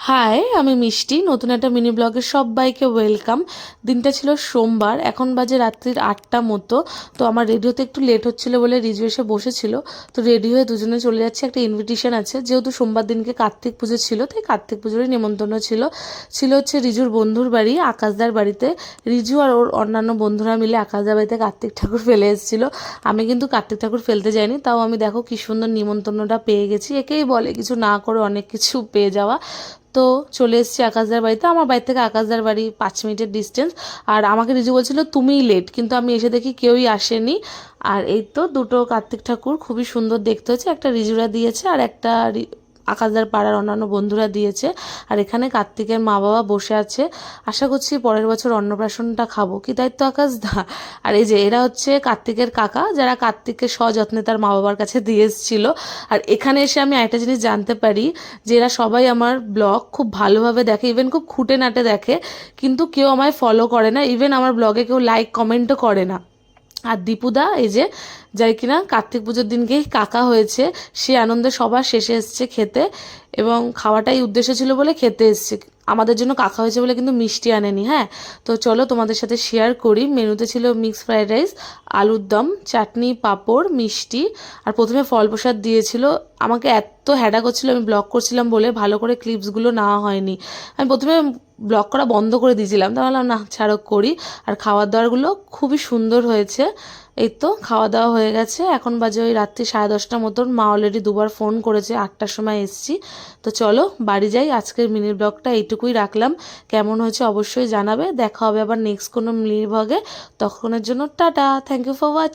High, আমি মিষ্টি। নতুন একটা মিনি ব্লগে সবাইকে ওয়েলকাম। দিনটা ছিল সোমবার, এখন বাজে রাত্রির 8টা মতো। তো আমার রেডি হতে একটু লেট হচ্ছিলো বলে রিজু এসে বসেছিল। তো রেডি হয়ে দুজনে চলে যাচ্ছে, একটা ইনভিটেশন আছে, যেহেতু সোমবার দিনকে কার্তিক পুজো ছিল, তাই কার্তিক পুজোরই নিমন্ত্রণ ছিল হচ্ছে রিজুর বন্ধুর বাড়ি, আকাশদার বাড়িতে। রিজু আর ওর অন্যান্য বন্ধুরা মিলে আকাশদার বাড়িতে কার্তিক ঠাকুর ফেলে এসেছিলো। আমি কিন্তু কার্তিক ঠাকুর ফেলতে যাইনি, তাও আমি দেখো কি সুন্দর নিমন্ত্রণটা পেয়ে গেছি। একেই বলে কিছু না করে অনেক কিছু পেয়ে যাওয়া। তো চলে এসেছি আকাশদার বাড়িতে। আমার বাড়ি থেকে আকাশদার বাড়ি 5 মিনিটের ডিস্টেন্স। আর আমাকে রিজু বলছিল তুমিই লেট, কিন্তু আমি এসে দেখি কেউই আসেনি। আর এই তো দুটো কার্তিক ঠাকুর খুবই সুন্দর দেখতে হয়েছে, একটা রিজুরা দিয়েছে আর একটা আকাশদার পাড়ার অন্যান্য বন্ধুরা দিয়েছে। আর এখানে কার্তিকের মা বাবা বসে আছে। আশা করছি পরের বছর অন্নপ্রাশনটা খাবো, কি তাই তো আকাশদা? আর এই যে এরা হচ্ছে কার্তিকের কাকা, যারা কার্তিককে সযত্নে তার মা বাবার কাছে দিয়ে এসেছিল। আর এখানে এসে আমি একটা জিনিস জানতে পারি যে এরা সবাই আমার ব্লগ খুব ভালোভাবে দেখে, ইভেন খুব খুঁটে নাটে দেখে, কিন্তু কেউ আমায় ফলো করে না, ইভেন আমার ব্লগে কেউ লাইক কমেন্টও করে না। আর দীপুদা এই যে, যাই কিনা কার্তিক পুজোর দিনকেই কাকা হয়েছে, সে আনন্দে সবার শেষে এসছে খেতে, এবং খাওয়াটাই উদ্দেশ্য ছিল বলে খেতে এসছে। আমাদের জন্য কাকা হয়েছে বলে কিন্তু মিষ্টি আনেনি। হ্যাঁ, তো চলো তোমাদের সাথে শেয়ার করি। মেনুতে ছিল মিক্সড ফ্রাইড রাইস, আলুর দম, চাটনি, পাঁপড়, মিষ্টি, আর প্রথমে ফল প্রসাদ দিয়েছিল। আমাকে এত হ্যাডা করছিল, আমি ব্লগ করছিলাম বলে ভালো করে ক্লিপসগুলো নেওয়া হয়নি। আমি প্রথমে ব্লগ করা বন্ধ করে দিয়েছিলাম, তা ভাবলাম না ছাড়ো করি। আর খাবার দাবারগুলো খুবই সুন্দর হয়েছে। এই তো খাওয়া দাওয়া হয়ে গেছে, এখন বাজে ওই রাত্রি 10:30 মতন। মা অলরেডি দুবার ফোন করেছে, 8টার সময় এসছি। তো চলো বাড়ি যাই। আজকের মিনি ব্লগটা এইটুকুই রাখলাম। কেমন হয়েছে অবশ্যই জানাবে। দেখা হবে আবার নেক্সট কোনো মিনি ব্লগে। তখনের জন্য tata, thank you for watching.